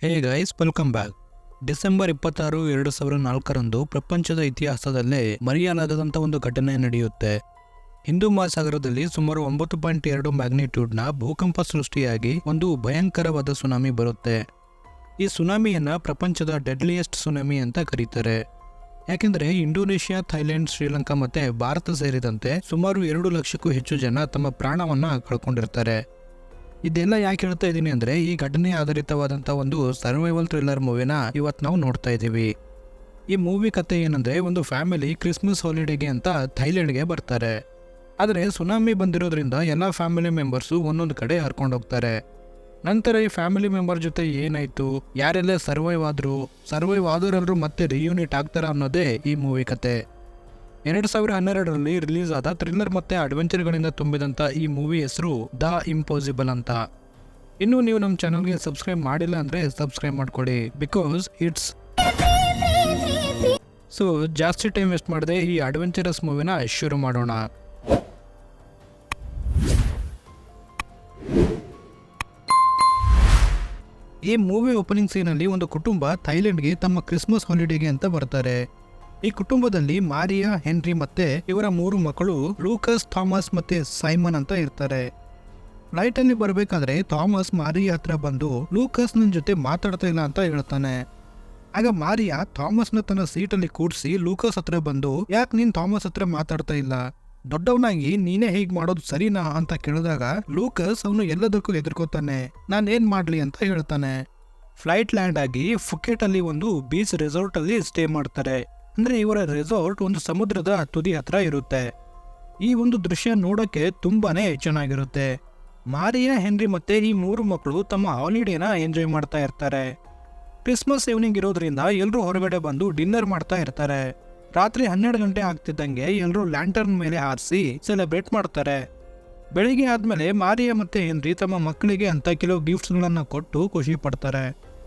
ಹೇ guys, welcome back. December 26, 2004ರಂದು ಪ್ರಪಂಚದ ಇತಿಹಾಸದಲ್ಲೇ ಮರೆಯಲಾಗದಂಥ ಒಂದು ಘಟನೆ ನಡೆಯುತ್ತೆ. ಹಿಂದೂ ಮಹಾಸಾಗರದಲ್ಲಿ ಸುಮಾರು 9.2 ಮ್ಯಾಗ್ನಿಟ್ಯೂಡ್ನ ಭೂಕಂಪ ಸೃಷ್ಟಿಯಾಗಿ ಒಂದು ಭಯಂಕರವಾದ ಸುನಾಮಿ ಬರುತ್ತೆ. ಈ ಸುನಾಮಿಯನ್ನು ಪ್ರಪಂಚದ ಡೆಡ್ಲಿಯೆಸ್ಟ್ ಸುನಾಮಿ ಅಂತ ಕರೀತಾರೆ. ಯಾಕೆಂದರೆ ಇಂಡೋನೇಷ್ಯಾ, ಥೈಲ್ಯಾಂಡ್, ಶ್ರೀಲಂಕಾ ಮತ್ತು ಭಾರತ ಸೇರಿದಂತೆ ಸುಮಾರು 2 ಲಕ್ಷಕ್ಕೂ ಹೆಚ್ಚು ಜನ ತಮ್ಮ ಪ್ರಾಣವನ್ನು ಕಳ್ಕೊಂಡಿರ್ತಾರೆ. ಇದೆಲ್ಲ ಯಾಕೆ ಹೇಳ್ತಾ ಇದ್ದೀನಿ ಅಂದರೆ, ಈ ಘಟನೆ ಆಧಾರಿತವಾದಂಥ ಒಂದು ಸರ್ವೈವಲ್ ಥ್ರಿಲ್ಲರ್ ಮೂವಿನ ಇವತ್ತು ನಾವು ನೋಡ್ತಾ ಇದ್ದೀವಿ. ಈ ಮೂವಿ ಕತೆ ಏನಂದರೆ, ಒಂದು ಫ್ಯಾಮಿಲಿ ಕ್ರಿಸ್ಮಸ್ ಹಾಲಿಡೇಗೆ ಅಂತ ಥೈಲ್ಯಾಂಡ್ಗೆ ಬರ್ತಾರೆ. ಆದರೆ ಸುನಾಮಿ ಬಂದಿರೋದ್ರಿಂದ ಎಲ್ಲ ಫ್ಯಾಮಿಲಿ ಮೆಂಬರ್ಸು ಒಂದೊಂದು ಕಡೆ ಹರ್ಕೊಂಡು ಹೋಗ್ತಾರೆ. ನಂತರ ಈ ಫ್ಯಾಮಿಲಿ ಮೆಂಬರ್ ಜೊತೆ ಏನಾಯಿತು, ಯಾರೆಲ್ಲ ಸರ್ವೈವ್ ಆದವರೆಲ್ಲರೂ ಮತ್ತೆ ರಿಯೂನಿಟ್ ಆಗ್ತಾರ ಅನ್ನೋದೇ ಈ ಮೂವಿ ಕತೆ. 2012ರಲ್ಲಿ ರಿಲೀಸ್ ಆದ ಥ್ರಿಲ್ಲರ್ ಮತ್ತು ಅಡ್ವೆಂಚರ್ಗಳಿಂದ ತುಂಬಿದಂಥ ಈ ಮೂವಿ ಹೆಸರು ದ ಇಂಪಾಸಿಬಲ್ ಅಂತ. ಇನ್ನೂ ನೀವು ನಮ್ಮ ಚಾನಲ್ಗೆ ಸಬ್ಸ್ಕ್ರೈಬ್ ಮಾಡಿಲ್ಲ ಅಂದರೆ ಸಬ್ಸ್ಕ್ರೈಬ್ ಮಾಡ್ಕೊಳ್ಳಿ, ಬಿಕಾಸ್ ಇಟ್ಸ್ ಸೊ ಜಾಸ್ತಿ ಟೈಮ್ ವೇಸ್ಟ್ ಮಾಡದೆ ಈ ಅಡ್ವೆಂಚರಸ್ ಮೂವಿನ ಶುರು ಮಾಡೋಣ. ಈ ಮೂವಿ ಓಪನಿಂಗ್ ಸೀನಲ್ಲಿ ಒಂದು ಕುಟುಂಬ ಥೈಲ್ಯಾಂಡ್ಗೆ ತಮ್ಮ ಕ್ರಿಸ್ಮಸ್ ಹಾಲಿಡೇಗೆ ಅಂತ ಬರ್ತಾರೆ. ಈ ಕುಟುಂಬದಲ್ಲಿ ಮಾರಿಯಾ, ಹೆನ್ರಿ ಮತ್ತೆ ಇವರ 3 ಮಕ್ಕಳು ಲೂಕಸ್, ಥಾಮಸ್ ಮತ್ತೆ ಸೈಮನ್ ಅಂತ ಇರ್ತಾರೆ. ಫ್ಲೈಟ್ ಅಲ್ಲಿ ಬರಬೇಕಾದ್ರೆ ಥಾಮಸ್ ಮಾರಿಯಾ ಹತ್ರ ಬಂದು, ಲೂಕಸ್ ನನ್ನ ಜೊತೆ ಮಾತಾಡ್ತಾ ಇಲ್ಲ ಅಂತ ಹೇಳ್ತಾನೆ. ಆಗ ಮಾರಿಯಾ ಥಾಮಸ್ನ ತನ್ನ ಸೀಟಲ್ಲಿ ಕೂಡಿಸಿ ಲೂಕಸ್ ಹತ್ರ ಬಂದು, ಯಾಕೆ ನೀನ್ ಥಾಮಸ್ ಹತ್ರ ಮಾತಾಡ್ತಾ ಇಲ್ಲ, ದೊಡ್ಡವನಾಗಿ ನೀನೇ ಹೇಗ್ ಮಾಡೋದು ಸರಿನಾ ಅಂತ ಕೇಳಿದಾಗ ಲೂಕಸ್ ಅವನು ಎಲ್ಲದಕ್ಕೂ ಹೆದರ್ಕೋತಾನೆ. ನಾನೇನ್ ಮಾಡ್ಲಿ ಅಂತ ಹೇಳ್ತಾನೆ. ಫ್ಲೈಟ್ ಲ್ಯಾಂಡ್ ಆಗಿ ಫುಕೆಟ್ ಅಲ್ಲಿ ಒಂದು ಬೀಚ್ ರೆಸಾರ್ಟ್ ಅಲ್ಲಿ ಸ್ಟೇ ಮಾಡ್ತಾರೆ. ಅಂದ್ರೆ ಇವರ ರೆಸಾರ್ಟ್ ಒಂದು ಸಮುದ್ರದ ತುದಿ ಹತ್ರ ಇರುತ್ತೆ. ಈ ಒಂದು ದೃಶ್ಯ ನೋಡೋಕೆ ತುಂಬಾನೇ ಚೆನ್ನಾಗಿರುತ್ತೆ. ಮಾರಿಯಾ, ಹೆನ್ರಿ ಮತ್ತೆ ಈ 3 ಮಕ್ಕಳು ತಮ್ಮ ಹಾಲಿಡೇನ ಎಂಜಾಯ್ ಮಾಡ್ತಾ ಇರ್ತಾರೆ. ಕ್ರಿಸ್ಮಸ್ ಈವ್ನಿಂಗ್ ಇರೋದ್ರಿಂದ ಎಲ್ಲರೂ ಹೊರಗಡೆ ಬಂದು ಡಿನ್ನರ್ ಮಾಡ್ತಾ ಇರ್ತಾರೆ. ರಾತ್ರಿ 12 ಗಂಟೆ ಆಗ್ತಿದ್ದಂಗೆ ಎಲ್ಲರೂ ಲ್ಯಾಂಟರ್ನ್ ಮೇಲೆ ಹಾರಿಸಿ ಸೆಲೆಬ್ರೇಟ್ ಮಾಡ್ತಾರೆ. ಬೆಳಿಗ್ಗೆ ಆದ್ಮೇಲೆ ಮಾರಿಯಾ ಮತ್ತೆ ಹೆನ್ರಿ ತಮ್ಮ ಮಕ್ಕಳಿಗೆ ಅಂತ ಕೆಲವು ಗಿಫ್ಟ್ಸ್ಗಳನ್ನ ಕೊಟ್ಟು ಖುಷಿ ಪಡ್ತಾರೆ.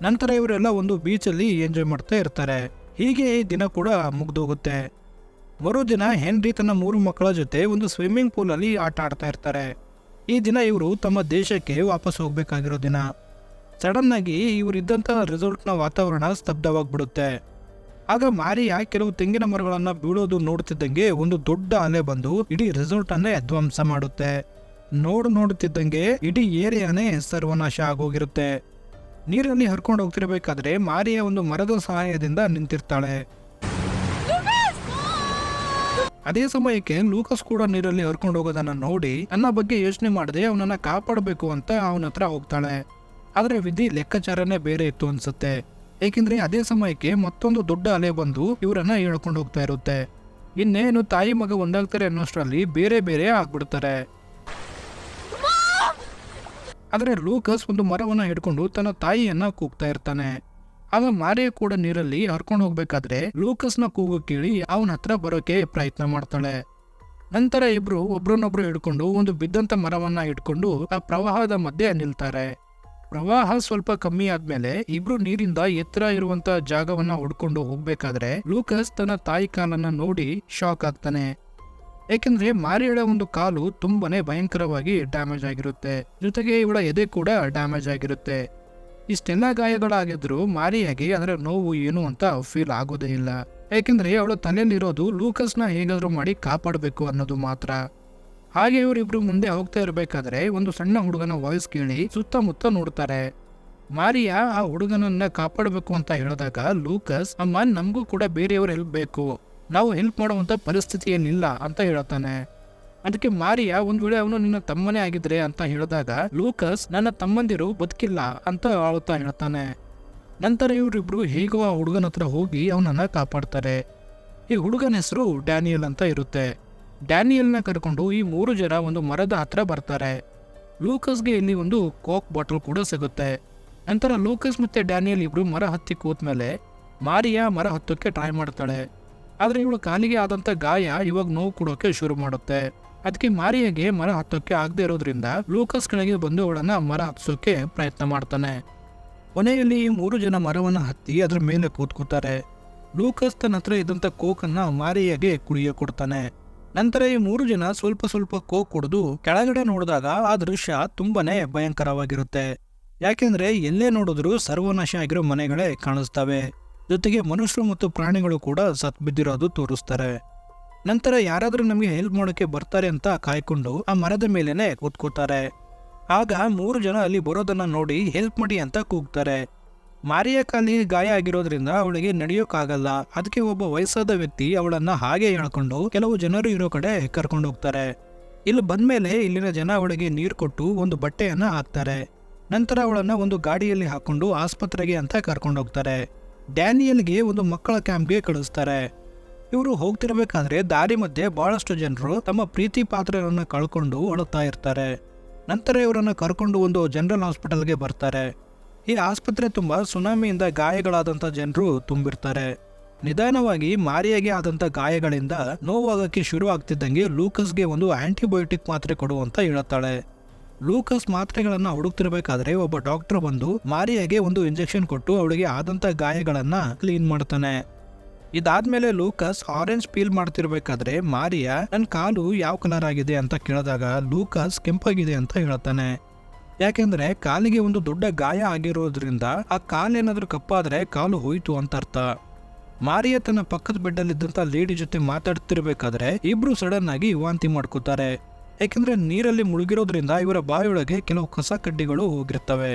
ನಂತರ ಇವರೆಲ್ಲ ಒಂದು ಬೀಚಲ್ಲಿ ಎಂಜಾಯ್ ಮಾಡ್ತಾ ಇರ್ತಾರೆ. ಹೀಗೆ ಈ ದಿನ ಕೂಡ ಮುಗ್ದೋಗುತ್ತೆ. ಮರುದಿನ ಹೆನ್ರಿ ತನ್ನ 3 ಮಕ್ಕಳ ಜೊತೆ ಒಂದು ಸ್ವಿಮ್ಮಿಂಗ್ ಪೂಲ್ ಅಲ್ಲಿ ಆಟ ಆಡ್ತಾ ಇರ್ತಾರೆ. ಈ ದಿನ ಇವರು ತಮ್ಮ ದೇಶಕ್ಕೆ ವಾಪಸ್ ಹೋಗ್ಬೇಕಾಗಿರೋ ದಿನ. ಸಡನ್ ಆಗಿ ಇವರಿದ್ದಂಥ ರೆಸಾರ್ಟ್ನ ವಾತಾವರಣ ಸ್ತಬ್ಧವಾಗ್ಬಿಡುತ್ತೆ. ಆಗ ಮಾರಿಯಾ ಕೆಲವು ತೆಂಗಿನ ಮರಗಳನ್ನ ಬೀಳೋದು ನೋಡ್ತಿದ್ದಂಗೆ ಒಂದು ದೊಡ್ಡ ಅಲೆ ಬಂದು ಇಡೀ ರೆಸಾರ್ಟ್ ಅನ್ನೇ ಧ್ವಂಸ ಮಾಡುತ್ತೆ. ನೋಡುತ್ತಿದ್ದಂಗೆ ಇಡೀ ಏರಿಯಾನೇ ಸರ್ವನಾಶ ಆಗೋಗಿರುತ್ತೆ. ನೀರಲ್ಲಿ ಹರ್ಕೊಂಡು ಹೋಗ್ತಿರ್ಬೇಕಾದ್ರೆ ಮಾರಿಯಾ ಒಂದು ಮರದ ಸಹಾಯದಿಂದ ನಿಂತಿರ್ತಾಳೆ. ಅದೇ ಸಮಯಕ್ಕೆ ಲೂಕಸ್ ಕೂಡ ನೀರಲ್ಲಿ ಹರ್ಕೊಂಡು ಹೋಗೋದನ್ನ ನೋಡಿ ನನ್ನ ಬಗ್ಗೆ ಯೋಚನೆ ಮಾಡದೆ ಅವನನ್ನ ಕಾಪಾಡಬೇಕು ಅಂತ ಅವನ ಹತ್ರ ಹೋಗ್ತಾಳೆ. ಆದ್ರೆ ವಿಧಿ ಲೆಕ್ಕಾಚಾರನೇ ಬೇರೆ ಇತ್ತು ಅನ್ಸುತ್ತೆ. ಏಕೆಂದ್ರೆ ಅದೇ ಸಮಯಕ್ಕೆ ಮತ್ತೊಂದು ದೊಡ್ಡ ಅಲೆ ಬಂದು ಇವರನ್ನ ಎಳ್ಕೊಂಡು ಹೋಗ್ತಾ ಇರುತ್ತೆ. ಇನ್ನೇನು ತಾಯಿ ಮಗ ಒಂದಾಗ್ತಾರೆ ಅನ್ನೋಷ್ಟರಲ್ಲಿ ಬೇರೆ ಬೇರೆ ಆಗ್ಬಿಡ್ತಾರೆ. ಆದ್ರೆ ಲೂಕಸ್ ಒಂದು ಮರವನ್ನ ಹಿಡ್ಕೊಂಡು ತನ್ನ ತಾಯಿಯನ್ನ ಕೂಗ್ತಾ ಇರ್ತಾನೆ. ಆಗ ಮಾರಿಯಾ ಕೂಡ ನೀರಲ್ಲಿ ಹರ್ಕೊಂಡು ಹೋಗ್ಬೇಕಾದ್ರೆ ಲೂಕಸ್ನ ಕೂಗು ಕೇಳಿ ಅವನ ಹತ್ರ ಬರೋಕೆ ಪ್ರಯತ್ನ ಮಾಡ್ತಾಳೆ. ನಂತರ ಇಬ್ರು ಒಬ್ರನ್ನೊಬ್ರು ಹಿಡ್ಕೊಂಡು ಒಂದು ಬಿದ್ದಂತ ಮರವನ್ನ ಹಿಡ್ಕೊಂಡು ಆ ಪ್ರವಾಹದ ಮಧ್ಯೆ ನಿಲ್ತಾರೆ. ಪ್ರವಾಹ ಸ್ವಲ್ಪ ಕಮ್ಮಿ ಆದ್ಮೇಲೆ ಇಬ್ರು ನೀರಿಂದ ಎತ್ತರ ಇರುವಂತ ಜಾಗವನ್ನ ಹುಡ್ಕೊಂಡು ಹೋಗ್ಬೇಕಾದ್ರೆ ಲೂಕಸ್ ತನ್ನ ತಾಯಿ ಕಾಲನ್ನ ನೋಡಿ ಶಾಕ್ ಆಗ್ತಾನೆ. ಏಕೆಂದ್ರೆ ಮಾರಿಯಾಳ ಒಂದು ಕಾಲು ತುಂಬಾನೇ ಭಯಂಕರವಾಗಿ ಡ್ಯಾಮೇಜ್ ಆಗಿರುತ್ತೆ, ಜೊತೆಗೆ ಇವಳ ಎದೆ ಕೂಡ ಡ್ಯಾಮೇಜ್ ಆಗಿರುತ್ತೆ. ಇಷ್ಟೆಲ್ಲ ಗಾಯಗಳಾಗಿದ್ರು ಮಾರಿಯಾಗೆ ಅದರ ನೋವು ಏನು ಅಂತ ಫೀಲ್ ಆಗೋದೇ ಇಲ್ಲ. ಯಾಕೆಂದ್ರೆ ಅವಳ ತಲೆಯಲ್ಲಿರೋದು ಲೂಕಸ್ನ ಹೇಗಾದ್ರೂ ಮಾಡಿ ಕಾಪಾಡಬೇಕು ಅನ್ನೋದು ಮಾತ್ರ. ಹಾಗೆ ಇವರಿಬ್ರು ಮುಂದೆ ಹೋಗ್ತಾ ಇರಬೇಕಾದ್ರೆ ಒಂದು ಸಣ್ಣ ಹುಡುಗನ ವಾಯ್ಸ್ ಕೇಳಿ ಸುತ್ತಮುತ್ತ ನೋಡ್ತಾರೆ. ಮಾರಿಯಾ ಆ ಹುಡುಗನನ್ನ ಕಾಪಾಡಬೇಕು ಅಂತ ಹೇಳಿದಾಗ ಲೂಕಸ್, ಅಮ್ಮ ನಮಗೂ ಕೂಡ ಬೇರೆಯವರು ಹೆಲ್ಪ್ ಬೇಕು, ನಾವು ಹೆಲ್ಪ್ ಮಾಡುವಂತ ಪರಿಸ್ಥಿತಿ ಏನಿಲ್ಲ ಅಂತ ಹೇಳ್ತಾನೆ. ಅದಕ್ಕೆ ಮಾರಿಯಾ, ಒಂದ್ ವೇಳೆ ಅವನು ನಿನ್ನ ತಮ್ಮನೇ ಆಗಿದ್ರೆ ಅಂತ ಹೇಳಿದಾಗ ಲೂಕಸ್, ನನ್ನ ತಮ್ಮಂದಿರು ಬದುಕಿಲ್ಲ ಅಂತ ಆಳ್ತಾ ಹೇಳ್ತಾನೆ. ನಂತರ ಇವರಿಬ್ರು ಹೇಗೋ ಆ ಹುಡುಗನ ಹತ್ರ ಹೋಗಿ ಅವನನ್ನ ಕಾಪಾಡ್ತಾರೆ. ಈ ಹುಡುಗನ ಹೆಸರು ಡ್ಯಾನಿಯಲ್ ಅಂತ ಇರುತ್ತೆ. ಡ್ಯಾನಿಯಲ್ನ ಕರ್ಕೊಂಡು ಈ 3 ಜನ ಒಂದು ಮರದ ಹತ್ರ ಬರ್ತಾರೆ. ಲೂಕಸ್ಗೆ ಇಲ್ಲಿ ಒಂದು ಕೋಕ್ ಬಾಟಲ್ ಕೂಡ ಸಿಗುತ್ತೆ. ನಂತರ ಲೂಕಸ್ ಮತ್ತೆ ಡ್ಯಾನಿಯಲ್ ಇಬ್ರು ಮರ ಹತ್ತಿ ಕೂತ್ಮೇಲೆ ಮಾರಿಯಾ ಮರ ಹತ್ತೋಕೆ ಟ್ರೈ ಮಾಡ್ತಾಳೆ. ಆದ್ರೆ ಇವಳು ಕಾಲಿಗೆ ಆದಂತ ಗಾಯ ಇವಾಗ ನೋವು ಕೊಡೋಕೆ ಶುರು ಮಾಡುತ್ತೆ. ಅದಕ್ಕೆ ಮಾರಿಯಾಗೆ ಮರ ಹತ್ತೋಕೆ ಆಗದೆ ಇರೋದ್ರಿಂದ ಲೂಕಸ್ ಕೆಳಗೆ ಬಂದು ಅವಳನ್ನ ಮರ ಹತ್ಸೋಕೆ ಪ್ರಯತ್ನ ಮಾಡ್ತಾನೆ. ಕೊನೆಯಲ್ಲಿ ಈ 3 ಜನ ಮರವನ್ನ ಹತ್ತಿ ಅದ್ರ ಮೇಲೆ ಕೂತ್ಕೋತಾರೆ. ಲೂಕಸ್ ತನ್ನ ಹತ್ರ ಇದ್ದಂತ ಕೋಕನ್ನ ಮಾರಿಯಾಗೆ ಕುಡಿಯ ಕೊಡ್ತಾನೆ. ನಂತರ ಈ 3 ಜನ ಸ್ವಲ್ಪ ಕೋಕ್ ಕುಡಿದು ಕೆಳಗಡೆ ನೋಡಿದಾಗ ಆ ದೃಶ್ಯ ತುಂಬಾನೇ ಭಯಂಕರವಾಗಿರುತ್ತೆ. ಯಾಕೆಂದ್ರೆ ಎಲ್ಲೇ ನೋಡಿದ್ರು ಸರ್ವನಾಶ ಆಗಿರೋ ಮನೆಗಳೇ ಕಾಣಿಸ್ತವೆ. ಜೊತೆಗೆ ಮನುಷ್ಯರು ಮತ್ತು ಪ್ರಾಣಿಗಳು ಕೂಡ ಸತ್ ಬಿದ್ದಿರೋದು ತೋರಿಸ್ತಾರೆ. ನಂತರ ಯಾರಾದ್ರೂ ನಮಗೆ ಹೆಲ್ಪ್ ಮಾಡೋಕೆ ಬರ್ತಾರೆ ಅಂತ ಕಾಯ್ಕೊಂಡು ಆ ಮರದ ಮೇಲೇನೆ ಕೂತ್ಕೋತಾರೆ. ಆಗ 3 ಜನ ಅಲ್ಲಿ ಬರೋದನ್ನ ನೋಡಿ ಹೆಲ್ಪ್ ಮಾಡಿ ಅಂತ ಕೂಗ್ತಾರೆ. ಮಾರಿಯ ಕಾಲಿಗೆ ಗಾಯ ಆಗಿರೋದ್ರಿಂದ ಅವಳಿಗೆ ನಡೆಯೋಕ್ಕಾಗಲ್ಲ. ಅದಕ್ಕೆ ಒಬ್ಬ ವಯಸ್ಸಾದ ವ್ಯಕ್ತಿ ಅವಳನ್ನ ಹಾಗೆ ಎಳ್ಕೊಂಡು ಕೆಲವು ಜನರು ಇರೋ ಕಡೆ ಕರ್ಕೊಂಡು ಹೋಗ್ತಾರೆ. ಇಲ್ಲಿ ಬಂದ್ಮೇಲೆ ಇಲ್ಲಿನ ಜನ ಅವಳಿಗೆ ನೀರು ಕೊಟ್ಟು ಒಂದು ಬಟ್ಟೆಯನ್ನ ಹಾಕ್ತಾರೆ. ನಂತರ ಅವಳನ್ನ ಒಂದು ಗಾಡಿಯಲ್ಲಿ ಹಾಕೊಂಡು ಆಸ್ಪತ್ರೆಗೆ ಅಂತ ಕರ್ಕೊಂಡು ಹೋಗ್ತಾರೆ. ಡ್ಯಾನಿಯಲ್ಗೆ ಒಂದು ಮಕ್ಕಳ ಕ್ಯಾಂಪ್ಗೆ ಕಳಿಸ್ತಾರೆ. ಇವರು ಹೋಗ್ತಿರ್ಬೇಕಾದ್ರೆ ದಾರಿ ಮಧ್ಯೆ ಬಹಳಷ್ಟು ಜನರು ತಮ್ಮ ಪ್ರೀತಿ ಪಾತ್ರರನ್ನ ಕಳ್ಕೊಂಡು ಅಳುತ್ತಾ ಇರ್ತಾರೆ. ನಂತರ ಇವರನ್ನ ಕರ್ಕೊಂಡು ಒಂದು ಜನರಲ್ ಹಾಸ್ಪಿಟಲ್ಗೆ ಬರ್ತಾರೆ. ಈ ಆಸ್ಪತ್ರೆ ತುಂಬಾ ಸುನಾಮಿಯಿಂದ ಗಾಯಗಳಾದಂಥ ಜನರು ತುಂಬಿರ್ತಾರೆ. ನಿಧಾನವಾಗಿ ಮಾರಿಯಾಗೆ ಆದಂಥ ಗಾಯಗಳಿಂದ ನೋವಾಗಕ್ಕೆ ಶುರು ಆಗ್ತಿದ್ದಂಗೆ ಲೂಕಸ್ಗೆ ಒಂದು ಆಂಟಿಬಯೋಟಿಕ್ ಮಾತ್ರೆ ಕೊಡು ಅಂತ ಹೇಳುತ್ತಾಳೆ. ಲೂಕಸ್ ಮಾತ್ರೆಗಳನ್ನ ಹುಡುಕ್ತಿರ್ಬೇಕಾದ್ರೆ ಒಬ್ಬ ಡಾಕ್ಟರ್ ಬಂದು ಮಾರಿಯಾಗೆ ಒಂದು ಇಂಜೆಕ್ಷನ್ ಕೊಟ್ಟು ಅವಳಿಗೆ ಆದಂಥ ಗಾಯಗಳನ್ನ ಕ್ಲೀನ್ ಮಾಡ್ತಾನೆ. ಇದಾದ್ಮೇಲೆ ಲೂಕಸ್ ಆರೆಂಜ್ ಪೀಲ್ ಮಾಡ್ತಿರ್ಬೇಕಾದ್ರೆ ಮಾರಿಯಾ ನನ್ನ ಕಾಲು ಯಾವ ಕಲರ್ ಆಗಿದೆ ಅಂತ ಕೇಳಿದಾಗ ಲೂಕಸ್ ಕೆಂಪಾಗಿದೆ ಅಂತ ಹೇಳ್ತಾನೆ. ಯಾಕೆಂದ್ರೆ ಕಾಲಿಗೆ ಒಂದು ದೊಡ್ಡ ಗಾಯ ಆಗಿರೋದ್ರಿಂದ ಆ ಕಾಲೇನಾದ್ರೂ ಕಪ್ಪಾದ್ರೆ ಕಾಲು ಹೋಯ್ತು ಅಂತ ಅರ್ಥ. ಮಾರಿಯಾ ತನ್ನ ಪಕ್ಕದ ಬೆಡ್ಡಲ್ಲಿದ್ದಂತ ಲೇಡಿ ಜೊತೆ ಮಾತಾಡ್ತಿರ್ಬೇಕಾದ್ರೆ ಇಬ್ರು ಸಡನ್ ಆಗಿ ವಾಂತಿ ಮಾಡ್ಕೋತಾರೆ. ಯಾಕೆಂದ್ರೆ ನೀರಲ್ಲಿ ಮುಳುಗಿರೋದ್ರಿಂದ ಇವರ ಬಾಯೊಳಗೆ ಕೆಲವು ಕಸ ಕಡ್ಡಿಗಳು ಹೋಗಿರ್ತವೆ.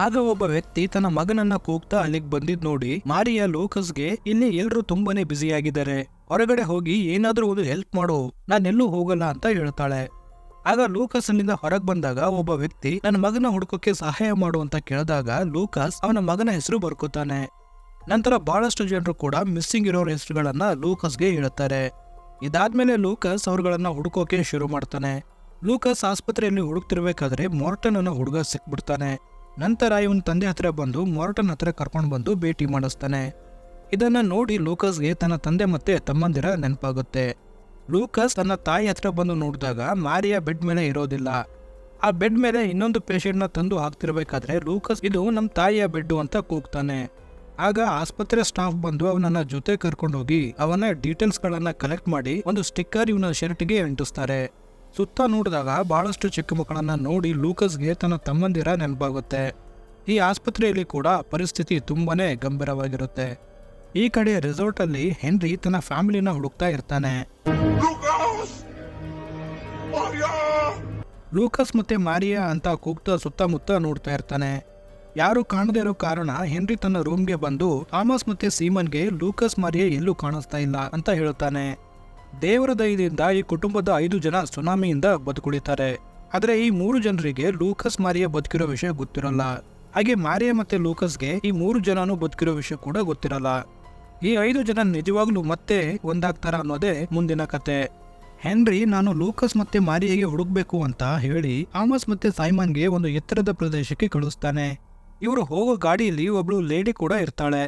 ಆಗ ಒಬ್ಬ ವ್ಯಕ್ತಿ ತನ್ನ ಮಗನನ್ನ ಕೂಗ್ತಾ ಅಲ್ಲಿಗೆ ಬಂದಿದ್ ನೋಡಿ ಮಾರಿಯಾ ಲೂಕಸ್ಗೆ ಇಲ್ಲಿ ಎಲ್ರು ತುಂಬಾನೇ ಬ್ಯುಸಿ ಆಗಿದ್ದಾರೆ, ಹೊರಗಡೆ ಹೋಗಿ ಏನಾದ್ರೂ ಒಂದು ಹೆಲ್ಪ್ ಮಾಡು, ನಾನೆಲ್ಲೂ ಹೋಗಲ್ಲ ಅಂತ ಹೇಳ್ತಾಳೆ. ಆಗ ಲೂಕಸ್ ಅಲ್ಲಿಂದ ಹೊರಗೆ ಬಂದಾಗ ಒಬ್ಬ ವ್ಯಕ್ತಿ ನನ್ನ ಮಗನ ಹುಡುಕೋಕೆ ಸಹಾಯ ಮಾಡು ಅಂತ ಕೇಳಿದಾಗ ಲೂಕಸ್ ಅವನ ಮಗನ ಹೆಸರು ಬರ್ಕೋತಾನೆ. ನಂತರ ಬಹಳಷ್ಟು ಜನರು ಕೂಡ ಮಿಸ್ಸಿಂಗ್ ಇರೋ ಹೆಸರುಗಳನ್ನ ಲೂಕಸ್ಗೆ ಹೇಳುತ್ತಾರೆ. ಇದಾದ್ಮೇಲೆ ಲೂಕಸ್ ಅವ್ರುಗಳನ್ನ ಹುಡುಕೋಕೆ ಶುರು ಮಾಡ್ತಾನೆ. ಲೂಕಸ್ ಆಸ್ಪತ್ರೆಯಲ್ಲಿ ಹುಡುಕ್ತಿರ್ಬೇಕಾದ್ರೆ ಮಾರ್ಟನ್ ಅನ್ನೋ ಹುಡುಗ ಸಿಕ್ಬಿಡ್ತಾನೆ. ನಂತರ ಇವನ್ ತಂದೆ ಹತ್ರ ಬಂದು ಮಾರ್ಟನ್ ಹತ್ರ ಕರ್ಕೊಂಡು ಬಂದು ಭೇಟಿ ಮಾಡಿಸ್ತಾನೆ. ಇದನ್ನ ನೋಡಿ ಲೂಕಸ್ಗೆ ತನ್ನ ತಂದೆ ಮತ್ತೆ ತಮ್ಮಂದಿರ ನೆನಪಾಗುತ್ತೆ. ಲೂಕಸ್ ತನ್ನ ತಾಯಿ ಹತ್ರ ಬಂದು ನೋಡಿದಾಗ ಮಾರಿಯಾ ಬೆಡ್ ಮೇಲೆ ಇರೋದಿಲ್ಲ. ಆ ಬೆಡ್ ಮೇಲೆ ಇನ್ನೊಂದು ಪೇಷಂಟ್ ನ ತಂದು ಹಾಕ್ತಿರ್ಬೇಕಾದ್ರೆ ಲೂಕಸ್ ಇದು ನಮ್ಮ ತಾಯಿಯ ಬೆಡ್ ಅಂತ ಕೂಗ್ತಾನೆ. ಆಗ ಆಸ್ಪತ್ರೆ ಸ್ಟಾಫ್ ಬಂದು ಅವನನ್ನ ಜೊತೆ ಕರ್ಕೊಂಡು ಹೋಗಿ ಅವನ ಡೀಟೇಲ್ಸ್ ಗಳನ್ನ ಕಲೆಕ್ಟ್ ಮಾಡಿ ಒಂದು ಸ್ಟಿಕ್ಕರ್ ಇವನ ಶರ್ಟ್ಗೆ ಅಂಟಿಸ್ತಾರೆ. ಸುತ್ತ ನೋಡಿದಾಗ ಬಹಳಷ್ಟು ಚಿಕ್ಕ ಮಕ್ಕಳನ್ನ ನೋಡಿ ಲೂಕಸ್ಗೆ ತನ್ನ ತಮ್ಮಂದಿರ ನೆನಪಾಗುತ್ತೆ. ಈ ಆಸ್ಪತ್ರೆಯಲ್ಲಿ ಕೂಡ ಪರಿಸ್ಥಿತಿ ತುಂಬಾನೇ ಗಂಭೀರವಾಗಿರುತ್ತೆ. ಈ ಕಡೆ ರೆಸಾರ್ಟ್ ಅಲ್ಲಿ ಹೆನ್ರಿ ತನ್ನ ಫ್ಯಾಮಿಲಿನ ಹುಡುಕ್ತಾ ಇರ್ತಾನೆ. ಲೂಕಸ್ ಮತ್ತೆ ಮಾರಿಯಾ ಅಂತ ಕೂಗ್ತಾ ಸುತ್ತಮುತ್ತ ನೋಡ್ತಾ ಇರ್ತಾನೆ. ಯಾರು ಕಾಣದೇ ಇರೋ ಕಾರಣ ಹೆನ್ರಿ ತನ್ನ ರೂಮ್ಗೆ ಬಂದು ಥಾಮಸ್ ಮತ್ತೆ ಸೀಮನ್ಗೆ ಲೂಕಸ್ ಮಾರಿಯಾ ಎಲ್ಲೂ ಕಾಣಿಸ್ತಾ ಇಲ್ಲ ಅಂತ ಹೇಳುತ್ತಾನೆ. ದೇವರ ದಯದಿಂದ ಈ ಕುಟುಂಬದ 5 ಜನ ಸುನಾಮಿಯಿಂದ ಬದುಕುಳಿತಾರೆ. ಆದ್ರೆ ಈ 3 ಜನರಿಗೆ ಲೂಕಸ್ ಮಾರಿಯಾ ಬದುಕಿರೋ ವಿಷಯ ಗೊತ್ತಿರಲ್ಲ. ಹಾಗೆ ಮಾರಿಯಾ ಮತ್ತೆ ಲೂಕಸ್ಗೆ ಈ 3 ಜನನು ಬದುಕಿರೋ ವಿಷಯ ಕೂಡ ಗೊತ್ತಿರಲ್ಲ. ಈ 5 ಜನ ನಿಜವಾಗ್ಲೂ ಮತ್ತೆ ಒಂದಾಗ್ತಾರ ಅನ್ನೋದೇ ಮುಂದಿನ ಕತೆ. ಹೆನ್ರಿ ನಾನು ಲೂಕಸ್ ಮತ್ತೆ ಮಾರಿಯಾಗೆ ಹುಡುಕ್ಬೇಕು ಅಂತ ಹೇಳಿ ಥಾಮಸ್ ಮತ್ತೆ ಸೈಮನ್ಗೆ ಒಂದು ಎತ್ತರದ ಪ್ರದೇಶಕ್ಕೆ ಕಳಿಸ್ತಾನೆ. ಇವರು ಹೋಗೋ ಗಾಡಿಯಲ್ಲಿ ಒಬ್ಳು ಲೇಡಿ ಕೂಡ ಇರ್ತಾಳೆ.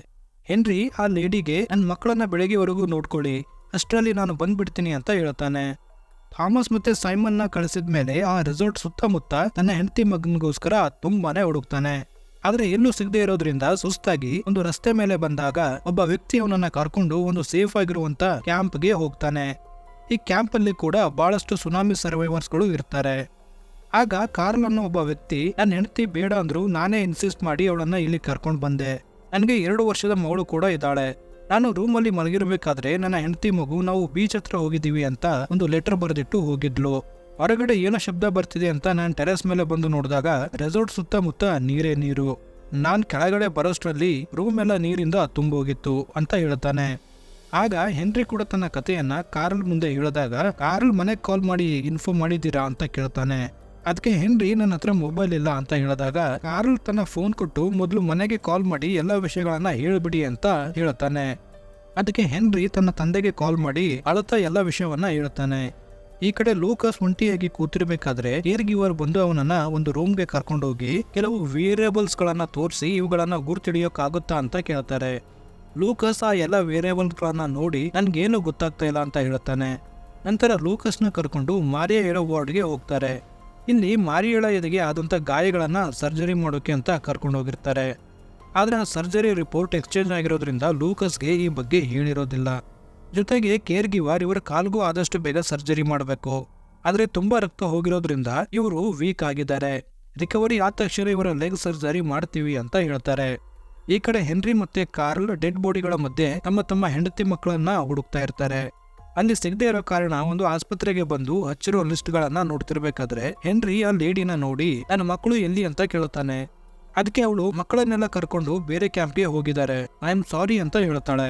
ಹೆನ್ರಿ ಆ ಲೇಡಿಗೆ ನನ್ನ ಮಕ್ಕಳನ್ನ ಬೆಳಗ್ಗೆವರೆಗೂ ನೋಡ್ಕೊಳ್ಳಿ, ಅಷ್ಟರಲ್ಲಿ ನಾನು ಬಂದ್ಬಿಡ್ತೀನಿ ಅಂತ ಹೇಳ್ತಾನೆ. ಥಾಮಸ್ ಮತ್ತೆ ಸೈಮನ್ನ ಕಳಿಸಿದ್ಮೇಲೆ ಆ ರೆಸಾರ್ಟ್ ಸುತ್ತಮುತ್ತ ತನ್ನ ಹೆಂಡತಿ ಮಗನಿಗೋಸ್ಕರ ತುಂಬಾನೇ ಹುಡುಕ್ತಾನೆ. ಆದ್ರೆ ಎಲ್ಲೂ ಸಿಗದೆ ಇರೋದ್ರಿಂದ ಸುಸ್ತಾಗಿ ಒಂದು ರಸ್ತೆ ಮೇಲೆ ಬಂದಾಗ ಒಬ್ಬ ವ್ಯಕ್ತಿ ಅವನನ್ನ ಕರ್ಕೊಂಡು ಒಂದು ಸೇಫ್ ಆಗಿರುವಂತ ಕ್ಯಾಂಪ್ಗೆ ಹೋಗ್ತಾನೆ. ಈ ಕ್ಯಾಂಪ್ ಅಲ್ಲಿ ಕೂಡ ಬಹಳಷ್ಟು ಸುನಾಮಿ ಸರ್ವೈವರ್ಸ್ ಗಳು ಇರ್ತಾರೆ. ಆಗ ಕಾರ್ಲ್ ಅನ್ನೋ ಒಬ್ಬ ವ್ಯಕ್ತಿ ನನ್ನ ಹೆಂಡತಿ ಬೇಡ ಅಂದ್ರು ನಾನೇ ಇನ್ಸಿಸ್ಟ್ ಮಾಡಿ ಅವಳನ್ನ ಇಲ್ಲಿ ಕರ್ಕೊಂಡು ಬಂದೆ. ನನಗೆ 2 ವರ್ಷದ ಮಗಳು ಕೂಡ ಇದ್ದಾಳೆ. ನಾನು ರೂಮಲ್ಲಿ ಮಲಗಿರ್ಬೇಕಾದ್ರೆ ನನ್ನ ಹೆಂಡತಿ ಮಗು ನಾವು ಬೀಚ್ ಹತ್ರ ಹೋಗಿದ್ದೀವಿ ಅಂತ ಒಂದು ಲೆಟರ್ ಬರೆದಿಟ್ಟು ಹೋಗಿದ್ಲು. ಹೊರಗಡೆ ಏನೋ ಶಬ್ದ ಬರ್ತಿದೆ ಅಂತ ನಾನು ಟೆರೆಸ್ ಮೇಲೆ ಬಂದು ನೋಡಿದಾಗ ರೆಸಾರ್ಟ್ ಸುತ್ತಮುತ್ತ ನೀರೇ ನೀರು. ನಾನ್ ಕೆಳಗಡೆ ಬರೋಷ್ಟ್ರಲ್ಲಿ ರೂಮ್ ಎಲ್ಲ ನೀರಿಂದ ತುಂಬೋಗಿತ್ತು ಅಂತ ಹೇಳ್ತಾನೆ. ಆಗ ಹೆನ್ರಿ ಕೂಡ ತನ್ನ ಕಥೆಯನ್ನ ಕಾರ್ಲ್ ಮುಂದೆ ಹೇಳಿದಾಗ ಕಾರ್ಲ್ ಮನೆಗೆ ಕಾಲ್ ಮಾಡಿ ಇನ್ಫಾರ್ಮ್ ಮಾಡಿದ್ದೀರಾ ಅಂತ ಕೇಳ್ತಾನೆ. ಅದಕ್ಕೆ ಹೆನ್ರಿ ನನ್ನ ಹತ್ರ ಮೊಬೈಲ್ ಇಲ್ಲ ಅಂತ ಹೇಳಿದಾಗ ಕಾರ್ಲ್ ತನ್ನ ಫೋನ್ ಕೊಟ್ಟು ಮೊದಲು ಮನೆಗೆ ಕಾಲ್ ಮಾಡಿ ಎಲ್ಲ ವಿಷಯಗಳನ್ನ ಹೇಳ್ಬಿಡಿ ಅಂತ ಹೇಳ್ತಾನೆ. ಅದಕ್ಕೆ ಹೆನ್ರಿ ತನ್ನ ತಂದೆಗೆ ಕಾಲ್ ಮಾಡಿ ಅಳತಾ ಎಲ್ಲ ವಿಷಯವನ್ನ ಹೇಳ್ತಾನೆ. ಈ ಕಡೆ ಲೂಕಸ್ ಒಂಟಿಯಾಗಿ ಕೂತಿರ್ಬೇಕಾದ್ರೆ ಕೇರ್ ಗಿವರ್ ಬಂದು ಅವನನ್ನ ಒಂದು ರೂಮ್ಗೆ ಕರ್ಕೊಂಡೋಗಿ ಕೆಲವು ವೇರಿಯೇಬಲ್ಸ್ ಗಳನ್ನ ತೋರಿಸಿ ಇವುಗಳನ್ನ ಗುರ್ತಿಡಿಯೋಕ್ಕಾಗುತ್ತಾ ಅಂತ ಕೇಳ್ತಾರೆ. ಲೂಕಸ್ ಆ ಎಲ್ಲ ವೇರಿಯೇಬಲ್ಸ್ ಗಳನ್ನ ನೋಡಿ ನನ್ಗೇನು ಗೊತ್ತಾಗ್ತಾ ಇಲ್ಲ ಅಂತ ಹೇಳ್ತಾನೆ. ನಂತರ ಲೂಕಸ್ನ ಕರ್ಕೊಂಡು ಮಾರಿಯಾ ಇರೋ ವಾರ್ಡ್ಗೆ ಹೋಗ್ತಾರೆ. ಇಲ್ಲಿ ಮಾರಿಯಾಳ ಎದೆಗೆ ಆದಂತ ಗಾಯಗಳನ್ನ ಸರ್ಜರಿ ಮಾಡೋಕೆ ಅಂತ ಕರ್ಕೊಂಡು ಹೋಗಿರ್ತಾರೆ. ಆದ್ರೆ ಆ ಸರ್ಜರಿ ರಿಪೋರ್ಟ್ ಎಕ್ಸ್ಚೇಂಜ್ ಆಗಿರೋದ್ರಿಂದ ಲೂಕಸ್ಗೆ ಈ ಬಗ್ಗೆ ಹೇಳಿರೋದಿಲ್ಲ. ಜೊತೆಗೆ ಕೇರ್ ಗಿವರ್ ಇವರ ಕಾಲ್ಗೂ ಆದಷ್ಟು ಬೇಗ ಸರ್ಜರಿ ಮಾಡಬೇಕು. ಆದ್ರೆ ತುಂಬಾ ರಕ್ತ ಹೋಗಿರೋದ್ರಿಂದ ಇವರು ವೀಕ್ ಆಗಿದ್ದಾರೆ. ರಿಕವರಿ ಆದ ತಕ್ಷಣ ಇವರ ಲೆಗ್ ಸರ್ಜರಿ ಮಾಡ್ತೀವಿ ಅಂತ ಹೇಳ್ತಾರೆ. ಈ ಕಡೆ ಹೆನ್ರಿ ಮತ್ತೆ ಕಾರ್ಲ್ ಡೆಡ್ ಬಾಡಿಗಳ ಮಧ್ಯೆ ತಮ್ಮ ಹೆಂಡತಿ ಮಕ್ಕಳನ್ನ ಹುಡುಕ್ತಾ ಇರ್ತಾರೆ. ಅಲ್ಲಿ ಸಿಗದೆ ಇರೋ ಕಾರಣ ಒಂದು ಆಸ್ಪತ್ರೆಗೆ ಬಂದು ಹಚ್ಚಿರೋ ಲಿಸ್ಟ್ ಗಳನ್ನ ನೋಡ್ತಿರ್ಬೇಕಾದ್ರೆ ಹೆನ್ರಿ ಆ ಲೇಡಿನ ನೋಡಿ ನನ್ನ ಮಕ್ಕಳು ಎಲ್ಲಿ ಅಂತ ಕೇಳುತ್ತಾನೆ. ಅದಕ್ಕೆ ಅವಳು ಮಕ್ಕಳನ್ನೆಲ್ಲ ಕರ್ಕೊಂಡು ಬೇರೆ ಕ್ಯಾಂಪ್ಗೆ ಹೋಗಿದ್ದಾರೆ, ಐ ಆಮ್ ಸಾರಿ ಅಂತ ಹೇಳ್ತಾಳೆ.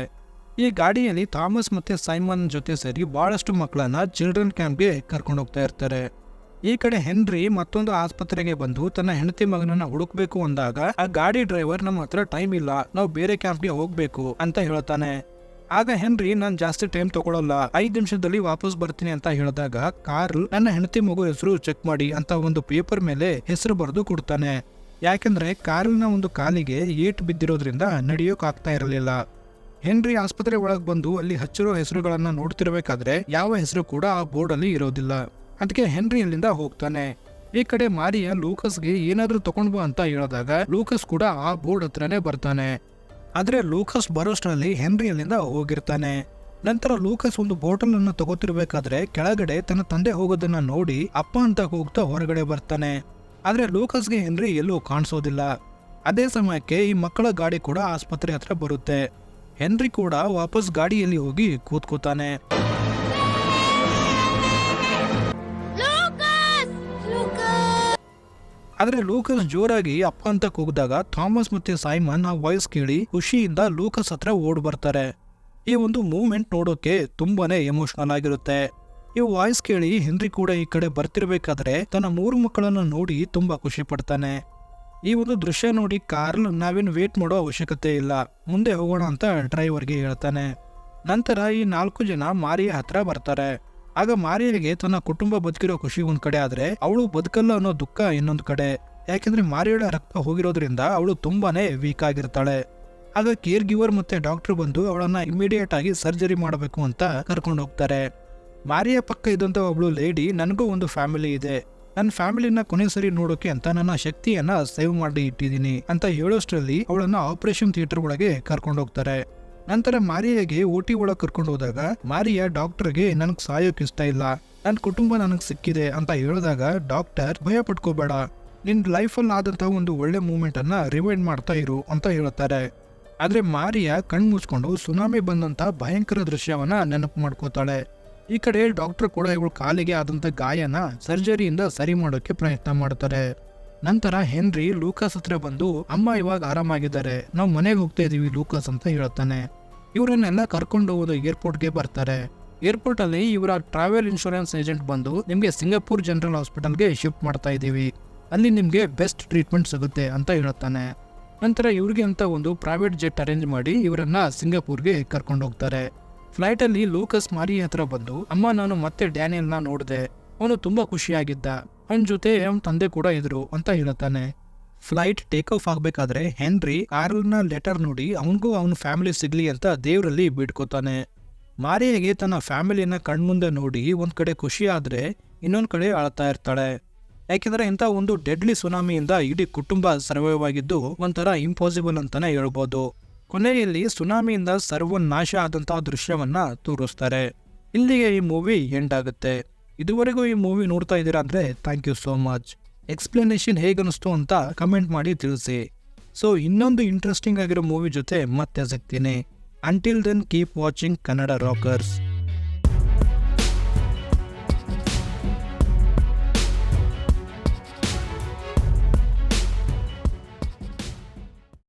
ಈ ಗಾಡಿಯಲ್ಲಿ ಥಾಮಸ್ ಮತ್ತೆ ಸೈಮನ್ ಜೊತೆ ಸೇರಿ ಬಹಳಷ್ಟು ಮಕ್ಕಳನ್ನ ಚಿಲ್ಡ್ರನ್ ಕ್ಯಾಂಪ್ಗೆ ಕರ್ಕೊಂಡು ಹೋಗ್ತಾ ಇರ್ತಾರೆ. ಈ ಕಡೆ ಹೆನ್ರಿ ಮತ್ತೊಂದು ಆಸ್ಪತ್ರೆಗೆ ಬಂದು ತನ್ನ ಹೆಂಡತಿ ಮಗನನ್ನ ಹುಡುಕ್ಬೇಕು ಅಂದಾಗ ಆ ಗಾಡಿ ಡ್ರೈವರ್ ನಮ್ಮ ಹತ್ರ ಟೈಮ್ ಇಲ್ಲ, ನಾವು ಬೇರೆ ಕ್ಯಾಂಪ್ಗೆ ಹೋಗ್ಬೇಕು ಅಂತ ಹೇಳ್ತಾನೆ. ಆಗ ಹೆನ್ರಿ ನಾನು ಜಾಸ್ತಿ ಟೈಮ್ ತಗೊಳ್ಳಲ್ಲ, 5 ನಿಮಿಷದಲ್ಲಿ ವಾಪಸ್ ಬರ್ತೀನಿ ಅಂತ ಹೇಳಿದಾಗ ಕಾರ್ಲ್ ನನ್ನ ಹೆಂಡತಿ ಮಗು ಹೆಸರು ಚೆಕ್ ಮಾಡಿ ಅಂತ ಒಂದು ಪೇಪರ್ ಮೇಲೆ ಹೆಸರು ಬರೆದು ಕೊಡ್ತಾನೆ. ಯಾಕೆಂದ್ರೆ ಕಾರ್ಲ್ನ ಒಂದು ಕಾಲಿಗೆ ಏಟ್ ಬಿದ್ದಿರೋದ್ರಿಂದ ನಡೆಯೋಕ್ ಆಗ್ತಾ ಇರಲಿಲ್ಲ. ಹೆನ್ರಿ ಆಸ್ಪತ್ರೆ ಒಳಗೆ ಬಂದು ಅಲ್ಲಿ ಹಚ್ಚಿರೋ ಹೆಸರುಗಳನ್ನ ನೋಡ್ತಿರ್ಬೇಕಾದ್ರೆ ಯಾವ ಹೆಸರು ಕೂಡ ಆ ಬೋರ್ಡ್ ಅಲ್ಲಿ ಇರೋದಿಲ್ಲ. ಅದಕ್ಕೆ ಹೆನ್ರಿ ಅಲ್ಲಿಂದ ಹೋಗ್ತಾನೆ. ಈ ಕಡೆ ಮಾರಿಯಾ ಲೂಕಸ್ಗೆ ಏನಾದ್ರೂ ತಗೊಂಡ್ ಬಾ ಅಂತ ಹೇಳಿದಾಗ ಲೂಕಸ್ ಕೂಡ ಆ ಬೋರ್ಡ್ ಹತ್ರನೇ ಬರ್ತಾನೆ. ಆದ್ರೆ ಲೂಕಸ್ ಬರೋಷ್ಟರಲ್ಲಿ ಹೆನ್ರಿ ಅಲ್ಲಿಂದ ಹೋಗಿರ್ತಾನೆ. ನಂತರ ಲೂಕಸ್ ಒಂದು ಬಾಟಲ್ ಅನ್ನ ತಗೋತಿರ್ಬೇಕಾದ್ರೆ ಕೆಳಗಡೆ ತನ್ನ ತಂದೆ ಹೋಗೋದನ್ನ ನೋಡಿ ಅಪ್ಪ ಅಂತ ಹೋಗ್ತಾ ಹೊರಗಡೆ ಬರ್ತಾನೆ. ಆದ್ರೆ ಲೂಕಸ್ಗೆ ಹೆನ್ರಿ ಎಲ್ಲೂ ಕಾಣಿಸೋದಿಲ್ಲ. ಅದೇ ಸಮಯಕ್ಕೆ ಈ ಮಕ್ಕಳ ಗಾಡಿ ಕೂಡ ಆಸ್ಪತ್ರೆ ಹತ್ರ ಬರುತ್ತೆ. ಹೆನ್ರಿ ಕೂಡ ವಾಪಸ್ ಗಾಡಿಯಲ್ಲಿ ಹೋಗಿ ಕೂತ್ಕೋತಾನೆ. ಆದ್ರೆ ಲೂಕಸ್ ಜೋರಾಗಿ ಅಪ್ಪ ಅಂತ ಕೂಗಿದಾಗ ಥಾಮಸ್ ಮತ್ತೆ ಸೈಮನ್ ಆ ವಾಯ್ಸ್ ಕೇಳಿ ಖುಷಿಯಿಂದ ಲೂಕಸ್ ಹತ್ರ ಓಡ್ ಬರ್ತಾರೆ. ಈ ಒಂದು ಮೂವ್ಮೆಂಟ್ ನೋಡೋಕೆ ತುಂಬಾನೇ ಎಮೋಷನಲ್ ಆಗಿರುತ್ತೆ. ಈ ವಾಯ್ಸ್ ಕೇಳಿ ಹೆನ್ರಿ ಕೂಡ ಈ ಕಡೆ ಬರ್ತಿರ್ಬೇಕಾದ್ರೆ ತನ್ನ 3 ಮಕ್ಕಳನ್ನ ನೋಡಿ ತುಂಬಾ ಖುಷಿ ಪಡ್ತಾನೆ. ಈ ಒಂದು ದೃಶ್ಯ ನೋಡಿ ಕಾರ್ಲ್ ನಾವೇನು ವೇಟ್ ಮಾಡೋ ಅವಶ್ಯಕತೆ ಇಲ್ಲ, ಮುಂದೆ ಹೋಗೋಣ ಅಂತ ಡ್ರೈವರ್ಗೆ ಹೇಳ್ತಾನೆ. ನಂತರ ಈ 4 ಜನ ಮಾರಿಯಾ ಹತ್ರ ಬರ್ತಾರೆ. ಆಗ ಮಾರಿಯಾಗೆ ತನ್ನ ಕುಟುಂಬ ಬದುಕಿರೋ ಖುಷಿ ಒಂದ್ ಕಡೆ ಆದ್ರೆ ಅವಳು ಬದುಕಲ್ಲ ಅನ್ನೋ ದುಃಖ ಇನ್ನೊಂದು ಕಡೆ. ಯಾಕೆಂದ್ರೆ ಮಾರಿಯಾಳ ರಕ್ತ ಹೋಗಿರೋದ್ರಿಂದ ಅವಳು ತುಂಬಾನೇ ವೀಕ್ ಆಗಿರ್ತಾಳೆ. ಆಗ ಕೇರ್ ಗಿವರ್ ಮತ್ತೆ ಡಾಕ್ಟರ್ ಬಂದು ಅವಳನ್ನ ಇಮಿಡಿಯೇಟ್ ಆಗಿ ಸರ್ಜರಿ ಮಾಡಬೇಕು ಅಂತ ಕರ್ಕೊಂಡು ಹೋಗ್ತಾರೆ. ಮಾರಿಯಾ ಪಕ್ಕ ಇದ್ದಂತ ಒಬ್ಳು ಲೇಡಿ ನನಗೂ ಒಂದು ಫ್ಯಾಮಿಲಿ ಇದೆ, ನನ್ನ ಫ್ಯಾಮಿಲಿನ ಕೊನೆ ಸರಿ ನೋಡೋಕೆ ಅಂತ ನನ್ನ ಶಕ್ತಿಯನ್ನ ಸೇವ್ ಮಾಡಿ ಇಟ್ಟಿದ್ದೀನಿ ಅಂತ ಹೇಳೋಷ್ಟರಲ್ಲಿ ಅವಳನ್ನ ಆಪರೇಷನ್ ಥಿಯೇಟರ್ ಒಳಗೆ ಕರ್ಕೊಂಡು ಹೋಗ್ತಾರೆ. ನಂತರ ಮಾರಿಯಾಗೆ ಓಟಿ ಒಳಗೆ ಕರ್ಕೊಂಡು ಹೋದಾಗ ಮಾರಿಯಾ ಡಾಕ್ಟರ್ಗೆ ನನಗ್ ಸಾಯೋಕ್ ಇಷ್ಟ ಇಲ್ಲ, ನನ್ನ ಕುಟುಂಬ ನನಗ್ ಸಿಕ್ಕಿದೆ ಅಂತ ಹೇಳಿದಾಗ ಡಾಕ್ಟರ್ ಭಯ ಪಟ್ಕೋಬೇಡ, ನಿನ್ ಲೈಫಲ್ಲಿ ಆದಂತ ಒಂದು ಒಳ್ಳೆ ಮೂಮೆಂಟ್ ಅನ್ನ ರಿವೈಂಡ್ ಮಾಡ್ತಾ ಇರು ಅಂತ ಹೇಳ್ತಾರೆ. ಆದ್ರೆ ಮಾರಿಯಾ ಕಣ್ ಮುಚ್ಕೊಂಡು ಸುನಾಮಿ ಬಂದಂತ ಭಯಂಕರ ದೃಶ್ಯವನ್ನ ನೆನಪು ಮಾಡ್ಕೋತಾಳೆ. ಈ ಕಡೆ ಡಾಕ್ಟರ್ ಕೂಡ ಇವಳು ಕಾಲಿಗೆ ಆದಂತ ಗಾಯನ ಸರ್ಜರಿಯಿಂದ ಸರಿ ಮಾಡೋಕೆ ಪ್ರಯತ್ನ ಮಾಡ್ತಾರೆ. ನಂತರ ಹೆನ್ರಿ ಲೂಕಸ್ ಹತ್ರ ಬಂದು ಅಮ್ಮ ಇವಾಗ ಆರಾಮಾಗಿದ್ದಾರೆ, ನಾವು ಮನೆಗೆ ಹೋಗ್ತಾ ಇದೀವಿ ಲೂಕಸ್ ಅಂತ ಹೇಳ್ತಾನೆ. ಇವರನ್ನೆಲ್ಲ ಕರ್ಕೊಂಡು ಹೋಗೋದು ಏರ್ಪೋರ್ಟ್ಗೆ ಬರ್ತಾರೆ. ಏರ್ಪೋರ್ಟ್ ಅಲ್ಲಿ ಇವರ ಟ್ರಾವೆಲ್ ಇನ್ಶೂರೆನ್ಸ್ ಏಜೆಂಟ್ ಬಂದು ನಿಮ್ಗೆ ಸಿಂಗಾಪುರ್ ಜನರಲ್ ಹಾಸ್ಪಿಟಲ್ಗೆ ಶಿಫ್ಟ್ ಮಾಡ್ತಾ ಇದೀವಿ, ಅಲ್ಲಿ ನಿಮ್ಗೆ ಬೆಸ್ಟ್ ಟ್ರೀಟ್ಮೆಂಟ್ ಸಿಗುತ್ತೆ ಅಂತ ಹೇಳ್ತಾನೆ. ನಂತರ ಇವ್ರಿಗೆ ಅಂತ ಒಂದು ಪ್ರೈವೇಟ್ ಜೆಟ್ ಅರೇಂಜ್ ಮಾಡಿ ಇವರನ್ನ ಸಿಂಗಾಪುರ್ಗೆ ಕರ್ಕೊಂಡು ಹೋಗ್ತಾರೆ. ಫ್ಲೈಟ್ ಅಲ್ಲಿ ಲೂಕಸ್ ಮಾರಿಯಾ ಹತ್ರ ಬಂದು ಅಮ್ಮ ನಾನು ಮತ್ತೆ ಡ್ಯಾನಿಯಲ್ನ ನೋಡಿದೆ, ಅವನು ತುಂಬಾ ಖುಷಿಯಾಗಿದ್ದ, ಅವನ ಜೊತೆ ಅವನ ತಂದೆ ಕೂಡ ಇದ್ರು ಅಂತ ಹೇಳ್ತಾನೆ. ಫ್ಲೈಟ್ ಟೇಕ್ ಆಫ್ ಆಗ್ಬೇಕಾದ್ರೆ ಹೆನ್ರಿ ಕಾರ್ಲ್ನ ಲೆಟರ್ ನೋಡಿ ಅವನಿಗೂ ಅವನ ಫ್ಯಾಮಿಲಿ ಸಿಗ್ಲಿ ಅಂತ ದೇವರಲ್ಲಿ ಬಿಡ್ಕೋತಾನೆ. ಮಾರಿಯಾಗೆ ತನ್ನ ಫ್ಯಾಮಿಲಿನ ಕಣ್ಮುಂದೆ ನೋಡಿ ಒಂದ್ ಕಡೆ ಖುಷಿ ಆದ್ರೆ ಇನ್ನೊಂದ್ ಕಡೆ ಅಳ್ತಾ ಇರ್ತಾಳೆ. ಯಾಕೆಂದ್ರೆ ಇಂಥ ಒಂದು ಡೆಡ್ಲಿ ಸುನಾಮಿಯಿಂದ ಇಡೀ ಕುಟುಂಬ ಸರ್ವೈವ್ ಆಗಿದ್ದು ಒಂಥರ ಇಂಪಾಸಿಬಲ್ ಅಂತಾನೆ ಹೇಳ್ಬೋದು. ಕೊನೆಯಲ್ಲಿ ಸುನಾಮಿಯಿಂದ ಸರ್ವನಾಶ ಆದಂತಹ ದೃಶ್ಯವನ್ನ ತೋರಿಸ್ತಾರೆ. ಇಲ್ಲಿಗೆ ಈ ಮೂವಿ ಎಂಡ್ ಆಗುತ್ತೆ. ಇದುವರೆಗೂ ಈ ಮೂವಿ ನೋಡ್ತಾ ಇದ್ದೀರಾ ಅಂದ್ರೆ thank you so much. Explanation ಹೇಗನ್ನಿಸ್ತು ಅಂತ ಕಮೆಂಟ್ ಮಾಡಿ ತಿಳಿಸಿ. ಸೊ ಇನ್ನೊಂದು ಇಂಟ್ರೆಸ್ಟಿಂಗ್ ಆಗಿರೋ ಮೂವಿ ಜೊತೆ ಮತ್ತೆ ಸಿಗ್ತೀನಿ. Until then keep watching Kannada Rockers.